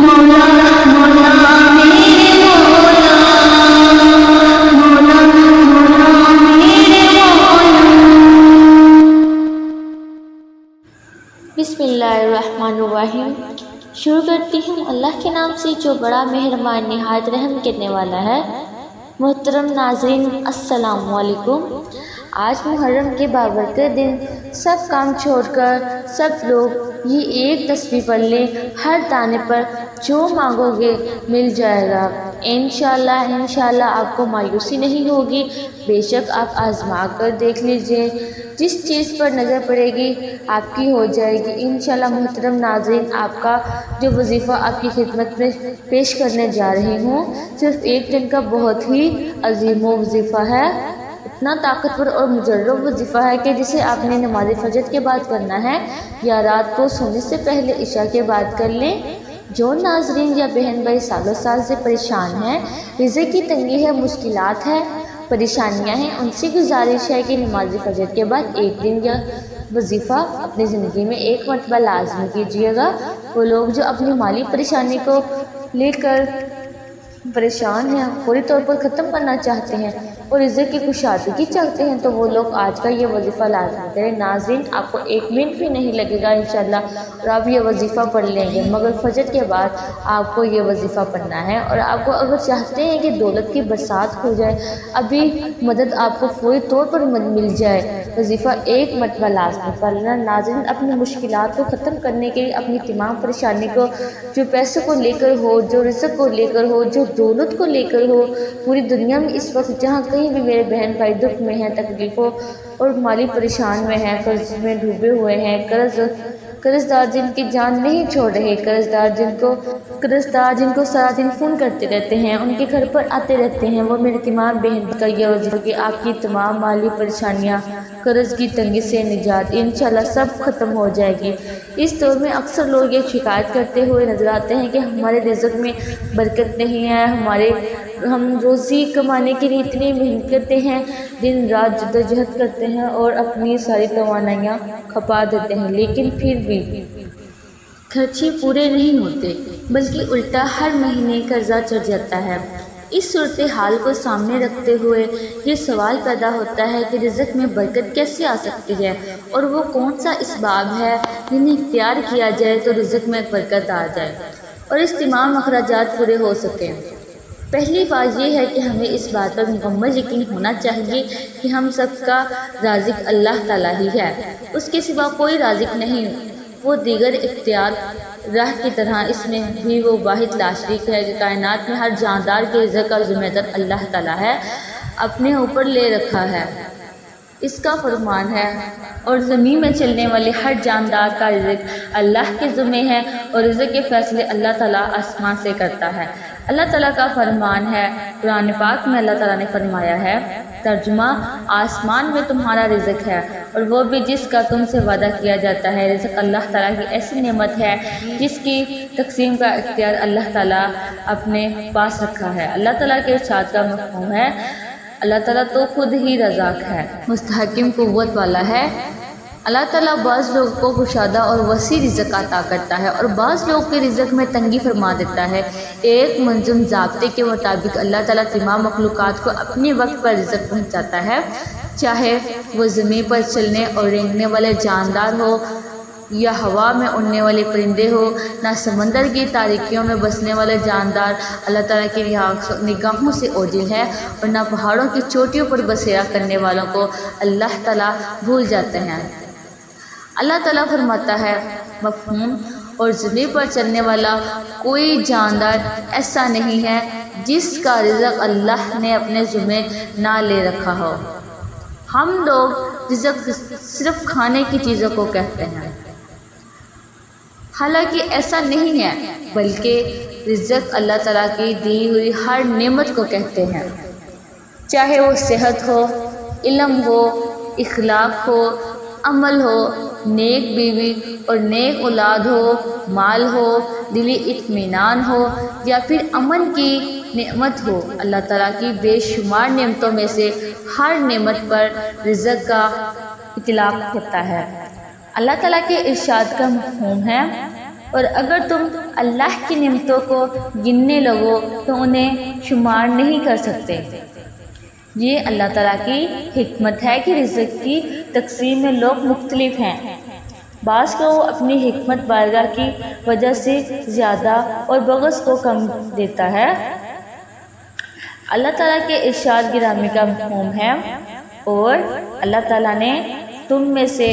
مولا مولا میرے مولا مولا مولا میرے مولا۔ بسم اللہ الرحمن الرحیم۔ شروع کرتی ہوں اللہ کے نام سے جو بڑا مہربان نہایت رحم کرنے والا ہے۔ محترم ناظرین السلام علیکم۔ آج محرم کے بابرکت دن سب کام چھوڑ کر سب لوگ یہ ایک تسبیح پڑھ لیں، ہر دانے پر جو مانگو گے مل جائے گا۔ انشاءاللہ آپ کو مایوسی نہیں ہوگی۔ بے شک آپ آزما کر دیکھ لیجئے، جس چیز پر نظر پڑے گی آپ کی ہو جائے گی انشاءاللہ۔ محترم ناظرین، آپ کا جو وظیفہ آپ کی خدمت میں پیش کرنے جا رہی ہوں صرف ایک دن کا بہت ہی عظیم و وظیفہ ہے، اتنا طاقتور اور مجرب وظیفہ ہے کہ جسے آپ نے نماز فجر کے بعد کرنا ہے یا رات کو سونے سے پہلے عشاء کے بعد کر لیں۔ جو ناظرین یا بہن بھائی سالوں سال سے پریشان ہیں، رزق کی تنگی ہے، مشکلات ہے، پریشانیاں ہیں، ان سے گزارش ہے کہ نماز فجر کے بعد ایک دن یا وظیفہ اپنی زندگی میں ایک مرتبہ لازمی کیجیے گا۔ وہ لوگ جو اپنی مالی پریشانی کو لے کر پریشان ہیں، فوری طور پر ختم کرنا چاہتے ہیں اور رزق کی کشادگی چاہتے ہیں، تو وہ لوگ آج کا یہ وظیفہ لازمی کریں۔ ناظرین، آپ کو ایک منٹ بھی نہیں لگے گا انشاءاللہ اور آپ یہ وظیفہ پڑھ لیں گے، مگر فجر کے بعد آپ کو یہ وظیفہ پڑھنا ہے۔ اور آپ کو اگر چاہتے ہیں کہ دولت کی برسات ہو جائے، ابھی مدد آپ کو فوری طور پر مل جائے، وظیفہ ایک مرتبہ لازمی پڑھنا۔ ناظرین، اپنی مشکلات کو ختم کرنے کے لیے، اپنی تمام پریشانی کو، جو پیسوں کو لے کر ہو، جو رزق کو لے کر ہو، جو دولت کو لے کر ہو، پوری دنیا میں اس وقت جہاں کہیں بھی میرے بہن بھائی دکھ میں ہیں، تکلیفوں اور مالی پریشان میں ہیں، قرض میں ڈوبے ہوئے ہیں، قرض دار جن کی جان نہیں چھوڑ رہے، قرض دار جن کو سارا دن فون کرتے رہتے ہیں، ان کے گھر پر آتے رہتے ہیں، وہ میری تمام بہن کا یہ وظیفہ کہ آپ کی تمام مالی پریشانیاں، قرض کی تنگی سے نجات انشاءاللہ سب ختم ہو جائے گی۔ اس دور میں اکثر لوگ یہ شکایت کرتے ہوئے نظر آتے ہیں کہ ہمارے رزق میں برکت نہیں ہے، ہم روزی کمانے کے لیے اتنی محنت کرتے ہیں، دن رات جدوجہد کرتے ہیں اور اپنی ساری توانائیاں کھپا دیتے ہیں، لیکن پھر بھی خرچے پورے نہیں ہوتے، بلکہ الٹا ہر مہینے قرضہ چڑھ جاتا ہے۔ اس صورتحال کو سامنے رکھتے ہوئے یہ سوال پیدا ہوتا ہے کہ رزق میں برکت کیسے آ سکتی ہے اور وہ کون سا اسباب ہے جنہیں اختیار کیا جائے تو رزق میں برکت آ جائے اور اس تمام اخراجات پورے ہو سکیں۔ پہلی بات یہ ہے کہ ہمیں اس بات پر مکمل یقین ہونا چاہیے کہ ہم سب کا رازق اللہ تعالیٰ ہی ہے، اس کے سوا کوئی رازق نہیں، وہ دیگر اختیار راہ کی طرح اس میں بھی وہ واحد لا شریک ہے کہ کائنات میں ہر جاندار کے رزق کا ذمہ دار اللہ تعالیٰ ہے، اپنے اوپر لے رکھا ہے، اس کا فرمان ہے، اور زمین میں چلنے والے ہر جاندار کا رزق اللہ کے ذمہ ہے اور رزق کے فیصلے اللہ تعالیٰ آسمان سے کرتا ہے۔ اللہ تعالیٰ کا فرمان ہے، قرآن پاک میں اللہ تعالیٰ نے فرمایا ہے، ترجمہ: آسمان میں تمہارا رزق ہے اور وہ بھی جس کا تم سے وعدہ کیا جاتا ہے۔ رزق اللہ تعالیٰ کی ایسی نعمت ہے جس کی تقسیم کا اختیار اللہ تعالیٰ اپنے پاس رکھا ہے۔ اللہ تعالیٰ کے ارشاد کا مفہوم ہے، اللہ تعالیٰ تو خود ہی رزاق ہے، مستحکم قوت والا ہے۔ اللہ تعالیٰ بعض لوگوں کو گشادہ اور وسیع رزق عطا کرتا ہے اور بعض لوگوں کے رزق میں تنگی فرما دیتا ہے۔ ایک منظم ضابطے کے مطابق اللہ تعالیٰ تمام مخلوقات کو اپنے وقت پر رزق پہنچاتا ہے، چاہے وہ زمین پر چلنے اور رینگنے والے جاندار ہو یا ہوا میں اڑنے والے پرندے ہو، نہ سمندر کی تاریکیوں میں بسنے والے جاندار اللہ تعالیٰ کی نگاہوں سے اوجھل ہے اور نہ پہاڑوں کی چوٹیوں پر بسیرا کرنے والوں کو اللہ تعالیٰ بھول جاتے ہیں۔ اللہ تعالیٰ فرماتا ہے، مفہوم: اور زمین پر چلنے والا کوئی جاندار ایسا نہیں ہے جس کا رزق اللہ نے اپنے ذمہ نہ لے رکھا ہو۔ ہم لوگ رزق صرف کھانے کی چیزوں کو کہتے ہیں، حالانکہ ایسا نہیں ہے، بلکہ رزق اللہ تعالیٰ کی دی ہوئی ہر نعمت کو کہتے ہیں، چاہے وہ صحت ہو، علم ہو، اخلاق ہو، عمل ہو، نیک بیوی اور نیک اولاد ہو، مال ہو، دلی اطمینان ہو یا پھر امن کی نعمت ہو۔ اللہ تعالیٰ کی بے شمار نعمتوں میں سے ہر نعمت پر رزق کا اطلاق ہوتا ہے۔ اللہ تعالیٰ کے ارشاد کا مفہوم ہے، اور اگر تم اللہ کی نعمتوں کو گننے لگو تو انہیں شمار نہیں کر سکتے۔ یہ اللہ تعالیٰ کی حکمت ہے کہ رزق کی تقسیم میں لوگ مختلف ہیں۔ بعض کو وہ اپنی حکمت بالغہ کی وجہ سے زیادہ اور بعض کو کم دیتا ہے۔ اللہ تعالیٰ کے ارشاد گرامی کا مفہوم ہے، اور اللہ تعالیٰ نے تم میں سے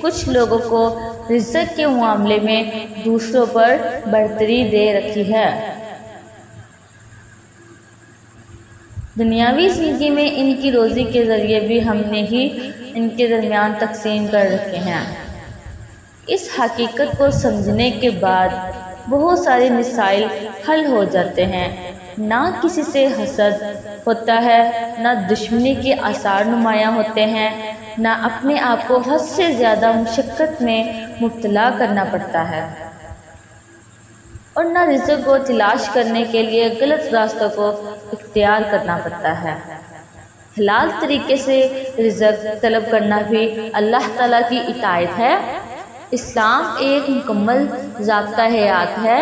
کچھ لوگوں کو رزق کے معاملے میں دوسروں پر برتری دے رکھی ہے۔ دنیاوی زندگی میں ان کی روزی کے ذریعے بھی ہم نے ہی ان کے درمیان تقسیم کر رکھے ہیں۔ اس حقیقت کو سمجھنے کے بعد بہت سارے مسائل حل ہو جاتے ہیں۔ نہ کسی سے حسد ہوتا ہے، نہ دشمنی کے آثار نمایاں ہوتے ہیں، نہ اپنے آپ کو حد سے زیادہ مشقت میں مبتلا کرنا پڑتا ہے، اور نہ رزق کو تلاش کرنے کے لیے غلط راستوں کو اختیار کرنا پڑتا ہے۔ حلال طریقے سے رزق طلب کرنا بھی اللہ تعالیٰ کی اطاعت ہے۔ اسلام ایک مکمل ضابطہ حیات ہے،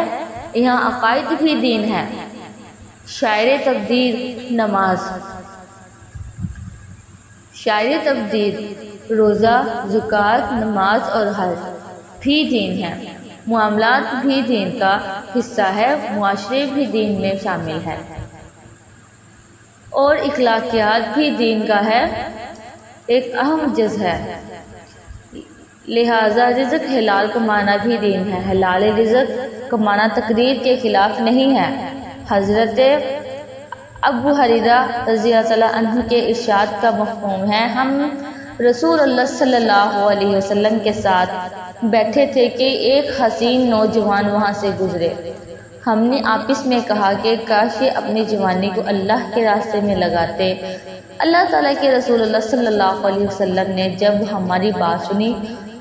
یہاں عقائد بھی دین ہے۔ شاعر تقدیر نماز، شاعر تقدیر روزہ، زکوٰۃ، نماز اور حج بھی دین ہے۔ معاملات بھی دین کا حصہ ہے، معاشرے بھی دین میں شامل ہے، اور اخلاقیات بھی دین کا ہے ایک اہم جز ہے۔ لہٰذا رزق حلال کمانا بھی دین ہے۔ حلال رزق کمانا تقدیر کے خلاف نہیں ہے۔ حضرت ابو ہریرہ رضی اللہ عنہ کے ارشاد کا مفہوم ہے، ہم رسول اللہ صلی اللہ علیہ وسلم کے ساتھ بیٹھے تھے کہ ایک حسین نوجوان وہاں سے گزرے۔ ہم نے آپس میں کہا کہ کاش یہ اپنی جوانی کو اللہ کے راستے میں لگاتے۔ اللہ تعالیٰ کے رسول اللہ صلی اللہ علیہ وسلم نے جب ہماری بات سنی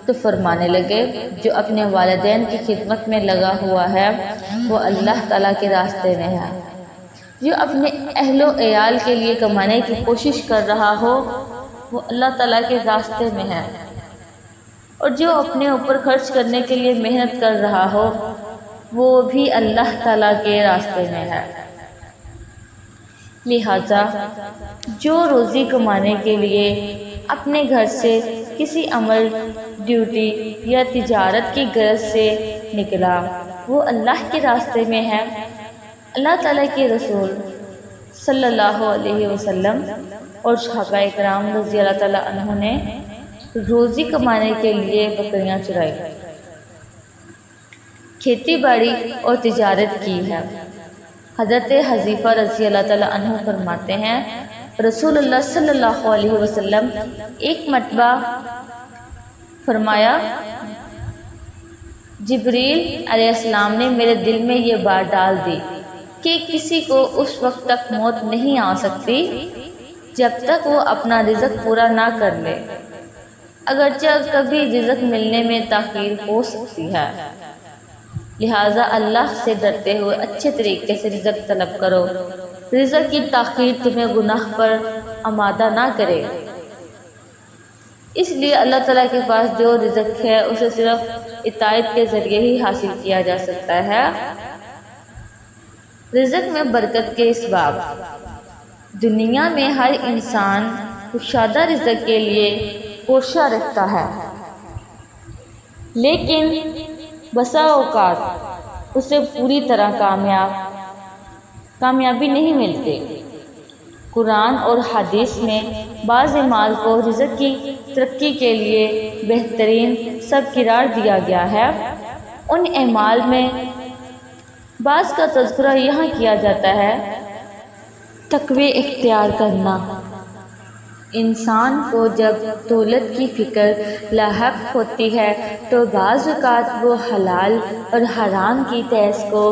تو فرمانے لگے، جو اپنے والدین کی خدمت میں لگا ہوا ہے وہ اللہ تعالیٰ کے راستے میں ہے، جو اپنے اہل و عیال کے لیے کمانے کی کوشش کر رہا ہو وہ اللہ تعالیٰ کے راستے میں ہے، اور جو اپنے اوپر خرچ کرنے کے لیے محنت کر رہا ہو وہ بھی اللہ تعالیٰ کے راستے میں ہے۔ لہٰذا جو روزی کمانے کے لیے اپنے گھر سے کسی عمل، ڈیوٹی یا تجارت کی غرض سے نکلا وہ اللہ کے راستے میں ہے۔ اللہ تعالیٰ کے رسول صلی اللہ علیہ وسلم اور صحابہ کرام رضی اللہ تعالیٰ عنہ نے روزی کمانے کے لیے بکریاں چرائی، کھیتی باڑی اور تجارت کی ہے۔ حضرت حذیفہ رضی اللہ تعالیٰ عنہ فرماتے ہیں، رسول اللہ صلی اللہ علیہ وسلم ایک مرتبہ فرمایا، جبریل علیہ السلام نے میرے دل میں یہ بات ڈال دی کہ کسی کو اس وقت تک موت نہیں آ سکتی جب تک وہ اپنا رزق پورا نہ کر لے، اگرچہ کبھی رزق ملنے میں تاخیر ہو سکتی ہے۔ لہٰذا اللہ سے ڈرتے ہوئے اچھے طریقے سے رزق طلب کرو، رزق کی تاخیر تمہیں گناہ پر آمادہ نہ کرے۔ اس لیے اللہ تعالیٰ کے پاس جو رزق ہے اسے صرف اطاعت کے ذریعے ہی حاصل کیا جا سکتا ہے۔ رزق میں برکت کے اسباب۔ دنیا میں ہر انسان کشادہ رزق کے لیے کوشاں رکھتا ہے، لیکن بسا اوقات اسے پوری طرح کامیابی نہیں ملتی۔ قرآن اور حدیث میں بعض اعمال کو رزق کی ترقی کے لیے بہترین سبب قرار دیا گیا ہے۔ ان اعمال میں بعض کا تذکرہ یہاں کیا جاتا ہے۔ تقوی اختیار کرنا۔ انسان کو جب دولت کی فکر لاحق ہوتی ہے تو بعض اوقات وہ حلال اور حرام کی تہذ کو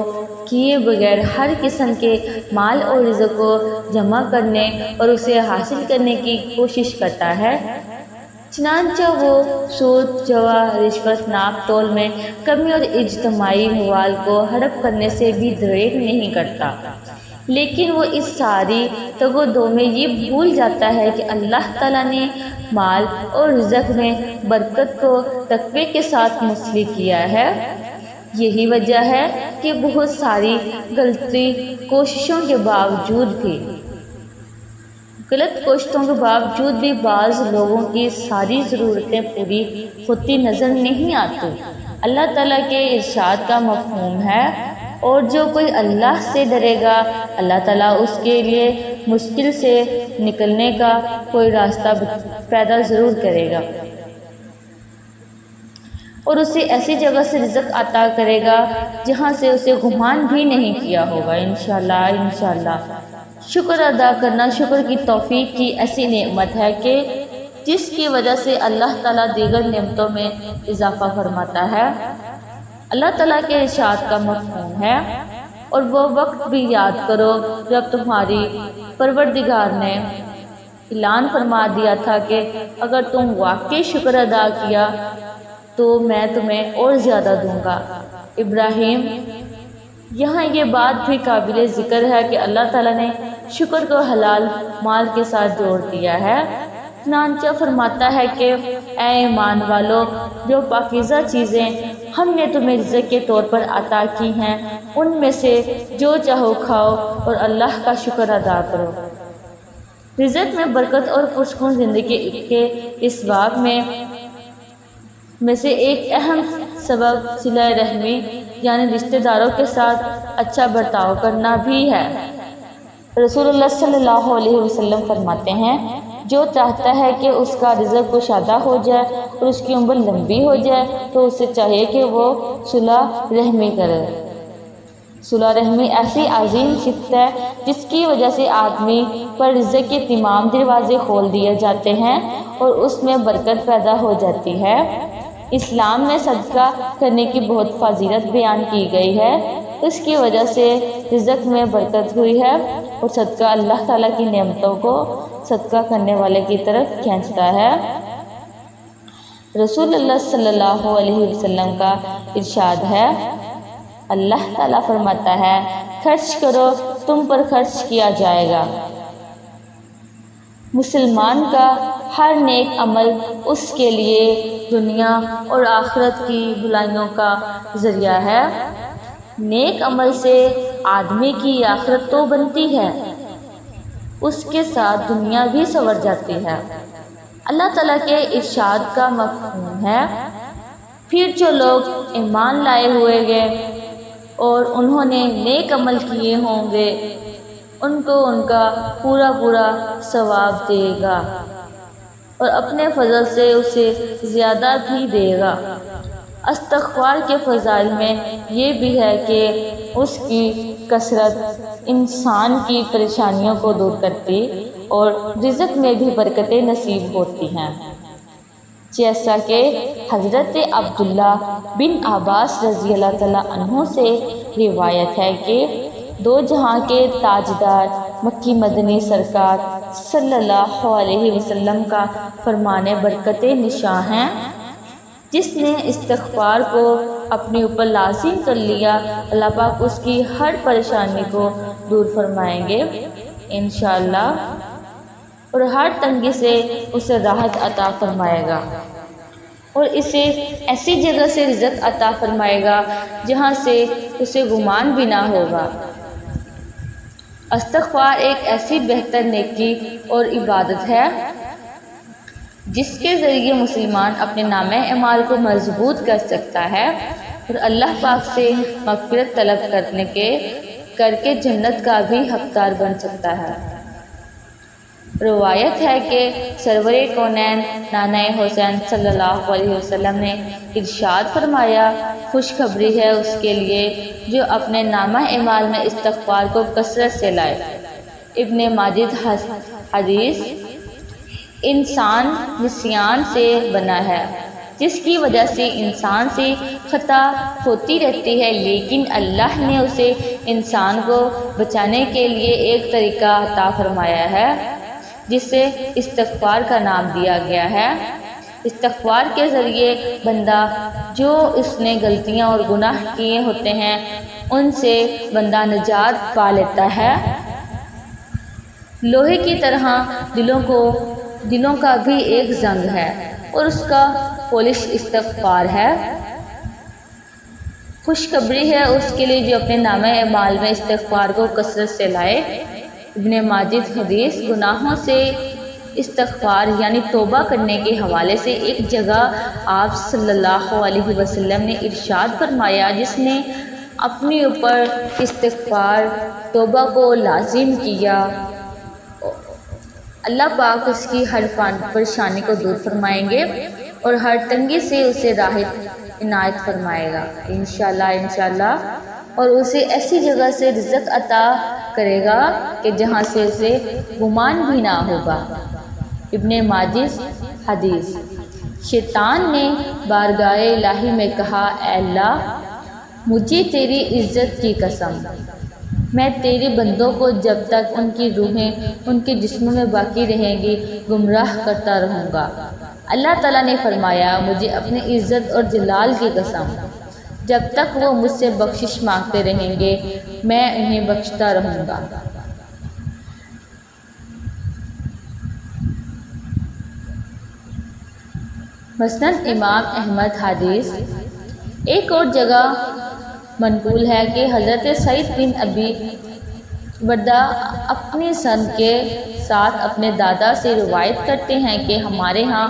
کیے بغیر ہر قسم کے مال اور رزق کو جمع کرنے اور اسے حاصل کرنے کی کوشش کرتا ہے، چنانچہ وہ سود، جوا، رشوت، ناپ تول میں کمی اور اجتماعی موال کو ہڑپ کرنے سے بھی دریغ نہیں کرتا، لیکن وہ اس ساری تگ و دو میں یہ بھول جاتا ہے کہ اللہ تعالیٰ نے مال اور رزق میں برکت کو تقوی کے ساتھ مسلح کیا ہے۔ یہی وجہ ہے کہ بہت ساری غلطی کوششوں کے باوجود بھی بعض لوگوں کی ساری ضرورتیں پوری ہوتی نظر نہیں آتی۔ اللہ تعالیٰ کے ارشاد کا مفہوم ہے، اور جو کوئی اللہ سے ڈرے گا اللہ تعالیٰ اس کے لیے مشکل سے نکلنے کا کوئی راستہ پیدا ضرور کرے گا، اور اسے ایسی جگہ سے رزق عطا کرے گا جہاں سے اسے گمان بھی نہیں کیا ہوگا۔ انشاءاللہ شکر ادا کرنا شکر کی توفیق کی ایسی نعمت ہے کہ جس کی وجہ سے اللہ تعالیٰ دیگر نعمتوں میں اضافہ فرماتا ہے۔ اللہ تعالیٰ کے ارشاد کا مفہوم ہے، اور وہ وقت بھی یاد کرو جب تمہاری پروردگار نے اعلان فرما دیا تھا کہ اگر تم واقعی شکر ادا کیا تو میں تمہیں اور زیادہ دوں گا۔ ابراہیم۔ یہاں یہ بات بھی قابل ذکر ہے کہ اللہ تعالیٰ نے شکر کو حلال مال کے ساتھ جوڑ دیا ہے۔ چنانچہ فرماتا ہے کہ اے ایمان والو، جو پاکیزہ چیزیں ہم نے تمہیں رزق کے طور پر عطا کی ہیں ان میں سے جو چاہو کھاؤ اور اللہ کا شکر ادا کرو۔ رزق میں برکت اور پرسکون زندگی کے اس باب میں سے ایک اہم سبب صلہ رحمی یعنی رشتہ داروں کے ساتھ اچھا برتاؤ کرنا بھی ہے۔ رسول اللہ صلی اللہ علیہ وسلم فرماتے ہیں، جو چاہتا ہے کہ اس کا رزق کشادہ ہو جائے اور اس کی عمر لمبی ہو جائے تو اسے چاہیے کہ وہ صلہ رحمی کرے۔ صلہ رحمی ایسی عظیم صفت ہے جس کی وجہ سے آدمی پر رزق کے تمام دروازے کھول دیے جاتے ہیں اور اس میں برکت پیدا ہو جاتی ہے۔ اسلام میں صدقہ کرنے کی بہت فضیلت بیان کی گئی ہے، اس کی وجہ سے رزق میں برکت ہوئی ہے، اور صدقہ اللہ تعالیٰ کی نعمتوں کو صدقہ کرنے والے کی طرف کھینچتا ہے۔ رسول اللہ صلی اللہ علیہ وسلم کا ارشاد ہے، اللہ تعالیٰ فرماتا ہے، خرچ کرو تم پر خرچ کیا جائے گا۔ مسلمان کا ہر نیک عمل اس کے لیے دنیا اور آخرت کی بھلائیوں کا ذریعہ ہے۔ نیک عمل سے آدمی کی آخرت تو بنتی ہے، اس کے ساتھ دنیا بھی سنور جاتی ہے۔ اللہ تعالیٰ کے ارشاد کا مفہوم ہے، پھر جو لوگ ایمان لائے ہوئے گے اور انہوں نے نیک عمل کیے ہوں گے ان کو ان کا پورا ثواب دے گا اور اپنے فضل سے اسے زیادہ بھی دے گا۔ استغفار کے فضائل میں یہ بھی ہے کہ اس کی کثرت انسان کی پریشانیوں کو دور کرتی اور رزق میں بھی برکتیں نصیب ہوتی ہیں، جیسا کہ حضرت عبداللہ بن عباس رضی اللہ تعالیٰ عنہ سے روایت ہے کہ دو جہاں کے تاجدار مکی مدنی سرکار صلی اللہ علیہ وسلم کا فرمان برکت نشاں ہے، جس نے استغفار کو اپنے اوپر لازم کر لیا اللہ پاک اس کی ہر پریشانی کو دور فرمائیں گے انشاءاللہ، اور ہر تنگی سے اسے راحت عطا فرمائے گا، اور اسے ایسی جگہ سے رزق عطا فرمائے گا جہاں سے اسے گمان بھی نہ ہوگا۔ استغفار ایک ایسی بہتر نیکی اور عبادت ہے جس کے ذریعے مسلمان اپنے نامہ اعمال کو مضبوط کر سکتا ہے اور اللہ پاک سے مغفرت طلب کر کے جنت کا بھی حقدار بن سکتا ہے۔ روایت ہے کہ سرور کونین نانا حسین صلی اللہ علیہ وسلم نے ارشاد فرمایا، خوشخبری ہے اس کے لیے جو اپنے نامہ اعمال میں استغفار کو کثرت سے لائے۔ ابن ماجد حدیث، انسان نسیان سے بنا ہے جس کی وجہ سے انسان سے خطا ہوتی رہتی ہے، لیکن اللہ نے اسے انسان کو بچانے کے لیے ایک طریقہ عطا فرمایا ہے جسے استغفار کا نام دیا گیا ہے۔ استغفار کے ذریعے بندہ جو اس نے غلطیاں اور گناہ کیے ہوتے ہیں ان سے بندہ نجات پا لیتا ہے۔ لوہے کی طرح دلوں کا بھی ایک زنگ ہے اور اس کا پولش استغفار ہے۔ خوشخبری ہے اس کے لیے جو اپنے نامہ اعمال میں استغفار کو کثرت سے لائے۔ ابن ماجد حدیث۔ گناہوں سے استغفار یعنی توبہ کرنے کے حوالے سے ایک جگہ آپ صلی اللہ علیہ وسلم نے ارشاد فرمایا، جس نے اپنے اوپر استغفار توبہ کو لازم کیا، اللہ پاک اس کی ہر پریشانی کو دور فرمائیں گے اور ہر تنگی سے اسے راحت عنایت فرمائے گا انشاءاللہ، اور اسے ایسی جگہ سے رزق عطا کرے گا کہ جہاں سے اسے گمان بھی نہ ہوگا۔ ابن ماجد حدیث۔ شیطان نے بارگاہ الہی میں کہا، اے اللہ، مجھے تیری عزت کی قسم، میں تیرے بندوں کو جب تک ان کی روحیں ان کے جسموں میں باقی رہیں گی گمراہ کرتا رہوں گا۔ اللہ تعالیٰ نے فرمایا، مجھے اپنی عزت اور جلال کی قسم، جب تک وہ مجھ سے بخشش مانگتے رہیں گے میں انہیں بخشتا رہوں گا۔ مسند امام احمد حدیث۔ ایک اور جگہ منقول ہے کہ حضرت سعید بن ابی بردہ اپنی سند کے ساتھ اپنے دادا سے روایت کرتے ہیں کہ ہمارے ہاں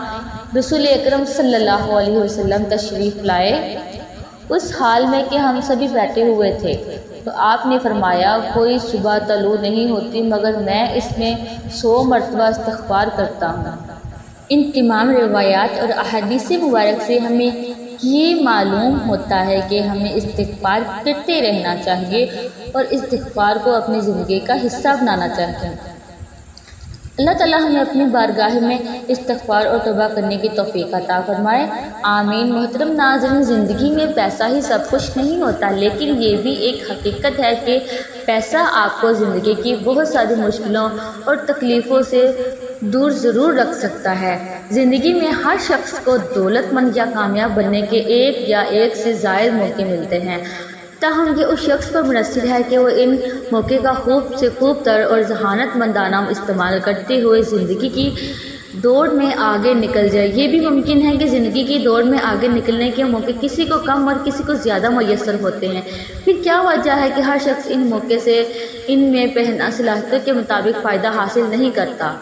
رسول اکرم صلی اللہ علیہ وسلم تشریف لائے، اس حال میں کہ ہم سبھی بیٹھے ہوئے تھے، تو آپ نے فرمایا، کوئی صبح طلوع نہیں ہوتی مگر میں اس میں 100 مرتبہ استغفار کرتا ہوں۔ ان تمام روایات اور احادیث مبارک سے ہمیں یہ معلوم ہوتا ہے کہ ہمیں استغفار کرتے رہنا چاہیے اور استغفار کو اپنی زندگی کا حصہ بنانا چاہیے۔ اللہ تعالیٰ ہمیں اپنی بارگاہ میں استغفار اور توبہ کرنے کی توفیق عطا فرمائے، آمین۔ محترم ناظرین، زندگی میں پیسہ ہی سب کچھ نہیں ہوتا، لیکن یہ بھی ایک حقیقت ہے کہ پیسہ آپ کو زندگی کی بہت ساری مشکلوں اور تکلیفوں سے دور ضرور رکھ سکتا ہے۔ زندگی میں ہر شخص کو دولت مند یا کامیاب بننے کے ایک یا ایک سے زائد موقع ملتے ہیں، تاہم یہ اس شخص پر منحصر ہے کہ وہ ان موقع کا خوب سے خوب تر اور ذہانت مندانہ استعمال کرتے ہوئے زندگی کی دوڑ میں آگے نکل جائے۔ یہ بھی ممکن ہے کہ زندگی کی دوڑ میں آگے نکلنے کے موقع کسی کو کم اور کسی کو زیادہ میسر ہوتے ہیں، پھر کیا وجہ ہے کہ ہر شخص ان موقع سے ان میں پہنا صلاحیتوں کے مطابق فائدہ حاصل نہیں کرتا؟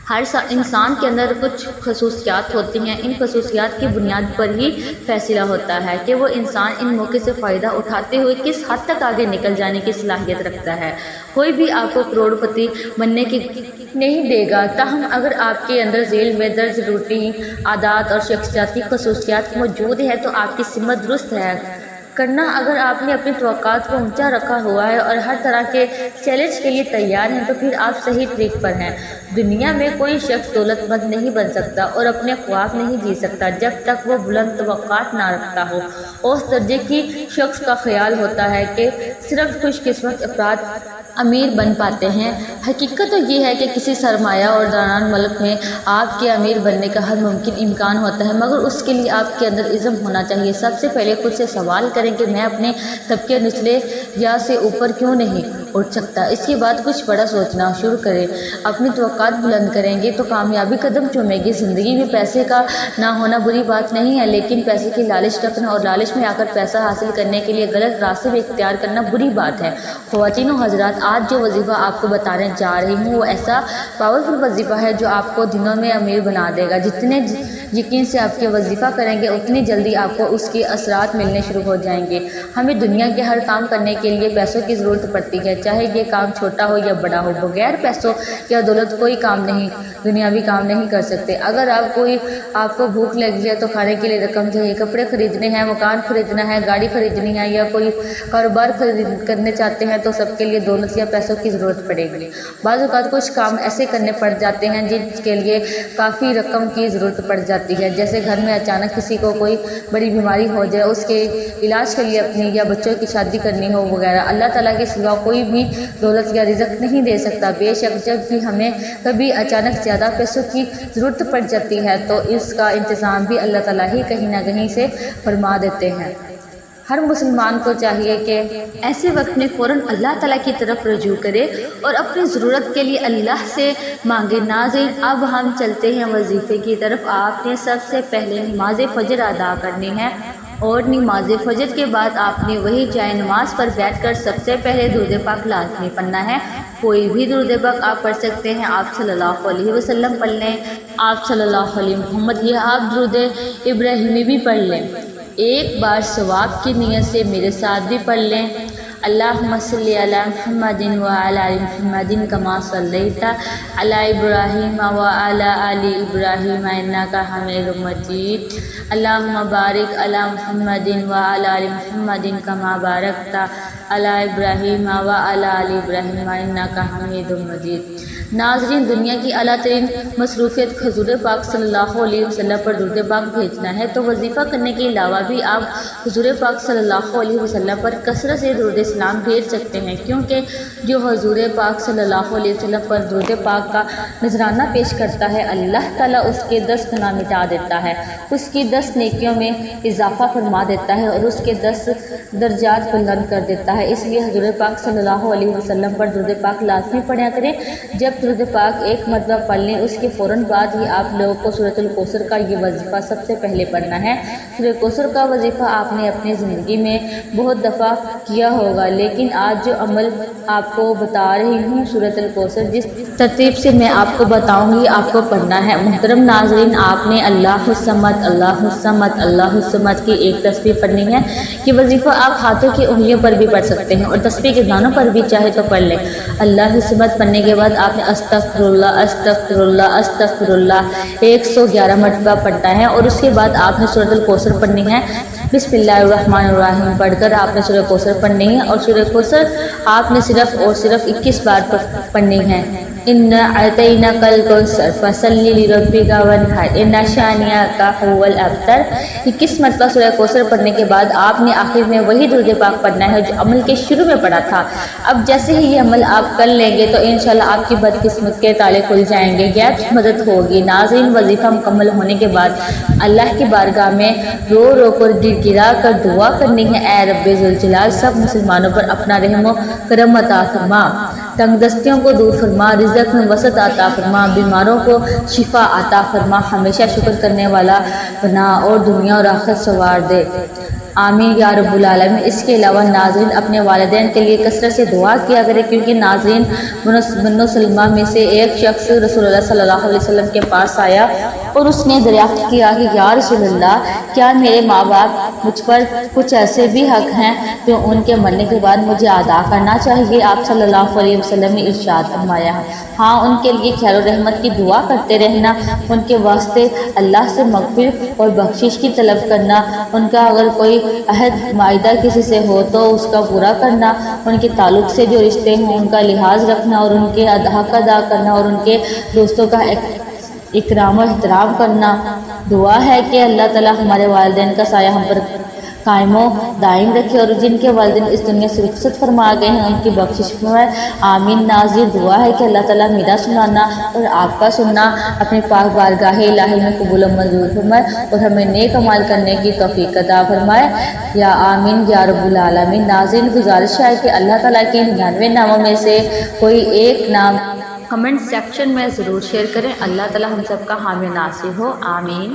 ہر انسان کے اندر کچھ خصوصیات ہوتی ہیں، ان خصوصیات کی بنیاد پر ہی فیصلہ ہوتا ہے کہ وہ انسان ان موقع سے فائدہ اٹھاتے ہوئے کس حد تک آگے نکل جانے کی صلاحیت رکھتا ہے۔ کوئی بھی آپ کو کروڑ پتی بننے کی نہیں دے گا، تاہم اگر آپ کے اندر ذیل میں درج روٹین عادات اور شخصیاتی خصوصیات موجود ہے تو آپ کی سمت درست ہے کرنا۔ اگر آپ نے اپنی توقعات کو اونچا رکھا ہوا ہے اور ہر طرح کے چیلنج کے لیے تیار ہیں تو پھر آپ صحیح ٹریک پر ہیں۔ دنیا میں کوئی شخص دولت مند نہیں بن سکتا اور اپنے خواب نہیں جی سکتا جب تک وہ بلند توقعات نہ رکھتا ہو۔ اس درجے کی شخص کا خیال ہوتا ہے کہ صرف خوش قسمت افراد امیر بن پاتے ہیں۔ حقیقت تو یہ ہے کہ کسی سرمایہ اور داران ملک میں آپ کے امیر بننے کا ہر ممکن امکان ہوتا ہے، مگر اس کے لیے آپ کے اندر عزم ہونا چاہیے۔ سب سے پہلے خود سے سوال کریں کہ میں اپنے طبقے نچلے یا سے اوپر کیوں نہیں اٹھ سکتا۔ اس کے بعد کچھ بڑا سوچنا شروع کریں، اپنی توقعات بلند کریں گے تو کامیابی قدم چومے گی۔ زندگی میں پیسے کا نہ ہونا بری بات نہیں ہے، لیکن پیسے کی لالچ رکھنا اور لالچ میں آ کر پیسہ حاصل کرنے کے لیے غلط راستے بھی اختیار کرنا بری بات ہے۔ خواتین و حضرات، آج جو وظیفہ آپ کو بتانے جا رہی ہوں وہ ایسا پاورفل وظیفہ ہے جو آپ کو دنوں میں امیر بنا دے گا۔ جتنے یقین سے آپ کے وظیفہ کریں گے اتنی جلدی آپ کو اس کے اثرات ملنے شروع ہو جائیں گے۔ ہمیں دنیا کے ہر کام کرنے کے لیے پیسوں کی ضرورت پڑتی ہے، چاہے یہ کام چھوٹا ہو یا بڑا ہو۔ بغیر پیسوں یا دولت کوئی کام نہیں، دنیاوی کام نہیں کر سکتے۔ اگر آپ کو بھوک لگی ہے تو کھانے کے لیے رقم چاہیے، کپڑے خریدنے ہیں، مکان خریدنا ہے، گاڑی خریدنی ہے، یا کوئی کاروبار کرنے چاہتے ہیں تو سب کے لیے دولت یا پیسوں کی ضرورت پڑے گی۔ بعض اوقات کچھ کام ایسے کرنے پڑ جاتے ہیں جن کے لیے کافی رقم کی ضرورت پڑ جاتی ہے، جیسے گھر میں اچانک کسی کو کوئی بڑی بیماری ہو جائے، اس کے علاج کے لیے اپنی یا بچوں کی شادی کرنی ہو وغیرہ۔ اللہ تعالیٰ کے سوا کوئی بھی دولت یا رزق نہیں دے سکتا۔ بے شک جب بھی ہمیں کبھی اچانک زیادہ پیسوں کی ضرورت پڑ جاتی ہے تو اس کا انتظام بھی اللہ تعالیٰ ہی کہیں نہ کہیں سے فرما دیتے ہیں۔ ہر مسلمان کو چاہیے کہ ایسے وقت میں فوراً اللہ تعالیٰ کی طرف رجوع کرے اور اپنی ضرورت کے لیے اللہ سے مانگے۔ ناظرین، اب ہم چلتے ہیں وظیفے کی طرف۔ آپ نے سب سے پہلے نماز فجر ادا کرنی ہے اور نماز فجر کے بعد آپ نے وہی جائے نماز پر بیٹھ کر سب سے پہلے درود پاک لازمی پڑھنا ہے۔ کوئی بھی درود پاک آپ پڑھ سکتے ہیں، آپ صلی اللہ علیہ وسلم پڑھ لیں، آپ صلی اللہ علیہ محمد، یا آپ درود ابراہیمی بھی پڑھ لیں۔ ایک بار ثواب کی نیت سے میرے ساتھ بھی پڑھ لیں۔ اللہم صلی علی محمد وعلی آل محمد کما صلیت علی ابراہیم وعلی آل ابراہیم انک حمید مجید۔ اللہم بارک علی محمد وعلی آل محمد کما بارکت علی ابراہیم وعلی آل ابراہیم انک حمید مجید۔ ناظرین، دنیا کی اعلیٰ ترین مصروفیت حضور پاک صلی اللہ علیہ وسلم پر درود پاک بھیجنا ہے، تو وظیفہ کرنے کے علاوہ بھی آپ حضور پاک صلی اللہ علیہ وسلم پر کثرت سے درود سلام بھیج سکتے ہیں، کیونکہ جو حضور پاک صلی اللہ علیہ وسلم پر درود پاک کا نذرانہ پیش کرتا ہے، اللہ تعالیٰ اس کے 10 گناہ مٹا دیتا ہے، اس کی 10 نیکیوں میں اضافہ فرما دیتا ہے اور اس کے 10 درجات بلند کر دیتا ہے۔ اس لیے حضور پاک صلی اللہ علیہ وسلم پر درود پاک لازمی پڑھا کریں۔ جب درود پاک ایک مرتبہ پڑھ لیں، اس کے فوراً بعد ہی آپ لوگوں کو سورۃ الکوثر کا یہ وظیفہ سب سے پہلے پڑھنا ہے۔ سورۃ الکوثر کا وظیفہ آپ نے اپنی زندگی میں بہت دفعہ کیا ہوگا، لیکن آج جو عمل آپ کو بتا رہی ہوں، سورۃ الکوثر جس ترتیب سے میں آپ کو بتاؤں گی آپ کو پڑھنا ہے۔ محترم ناظرین، آپ نے اللہ الصمد اللہ الصمد اللہ الصمد کی ایک تسبیح پڑھنی ہے۔ یہ وظیفہ آپ ہاتھوں کی انگلیوں پر بھی پڑھ سکتے ہیں اور تسبیح کے دانوں پر بھی چاہے تو پڑھ لیں۔ اللہ الصمد پڑھنے کے بعد آپ نے استغفر اللہ استغفر اللہ استغفر اللہ 111 مرتبہ پڑھنا ہے، اور اس کے بعد آپ نے سورۃ الکوثر پڑھنی ہے۔ بسم اللہ الرحمن الرحیم پڑھ کر آپ نے سورۃ الکوثر پڑھنی ہے، اور سورۃ الکوثر آپ نے صرف اور صرف 21 بار پڑھنی ہے۔ اِنَّا أَعْطَيْنَاكَ الْكَوْثَرَ فَصَلِّ لِرَبِّكَ وَانْحَرْ إِنَّ شَانِئَكَ هُوَ الْأَبْتَرُ۔ 21 مرتبہ سورۃ الکوثر پڑھنے کے بعد آپ نے آخر میں وہی درود پاک پڑھنا ہے جو عمل کے شروع میں پڑھا تھا۔ اب جیسے ہی یہ عمل آپ کر لیں گے تو انشاءاللہ آپ کی بدقسمت کے تالے کھل جائیں گے، غیب کی مدد ہوگی۔ ناظرین، وظیفہ مکمل ہونے کے بعد اللہ کی بارگاہ میں رو رو کر گر گرا کر دعا کرنی ہے، اے رب ذوالجلال، سب مسلمانوں پر اپنا رحم و کرم عطا فرما، تنگ دستیوں کو دور فرما، رزق میں وسعت عطا فرما، بیماروں کو شفا عطا فرما، ہمیشہ شکر کرنے والا بنا اور دنیا اور آخرت سنوار دے، آمین یا رب العالمین۔ اس کے علاوہ ناظرین اپنے والدین کے لیے کثرت سے دعا کیا کرے، کیونکہ ناظرین بنو سلمہ میں سے ایک شخص رسول اللہ صلی اللہ علیہ وسلم کے پاس آیا اور اس نے دریافت کیا کہ یا رسول اللہ، کیا میرے ماں باپ مجھ پر کچھ ایسے بھی حق ہیں جو ان کے مرنے کے بعد مجھے ادا کرنا چاہیے؟ آپ صلی اللہ علیہ وسلم نے ارشاد فرمایا، ہاں، ان کے لیے خیر و رحمت کی دعا کرتے رہنا، ان کے واسطے اللہ سے مغفرت اور بخشش کی طلب کرنا، ان کا اگر کوئی عہد معاہدہ کسی سے ہو تو اس کا پورا کرنا، ان کے تعلق سے جو رشتے ہوں ان کا لحاظ رکھنا اور ان کے حق ادا کرنا، اور ان کے دوستوں کا اکرام و احترام کرنا۔ دعا ہے کہ اللہ تعالیٰ ہمارے والدین کا سایہ ہم پر قائم و دائم رکھے، اور جن کے والدین اس دنیا سے رخصت فرما گئے ہیں ان کی بخشش فرمائے، آمین۔ ناظرین، دعا ہے کہ اللہ تعالیٰ میرا سنانا اور آپ کا سننا اپنے پاک بارگاہ الہی میں قبول و منظور فرمائے اور ہمیں نیک عمل کرنے کی توفیق عطا فرمائے، یا آمین یا رب العالمین۔ ناظرین، گزارش ہے کہ اللہ تعالیٰ کے 99 ناموں میں سے کوئی ایک نام کمنٹ سیکشن میں ضرور شیئر کریں۔ اللہ تعالیٰ ہم سب کا حامی ناصر ہو، آمین۔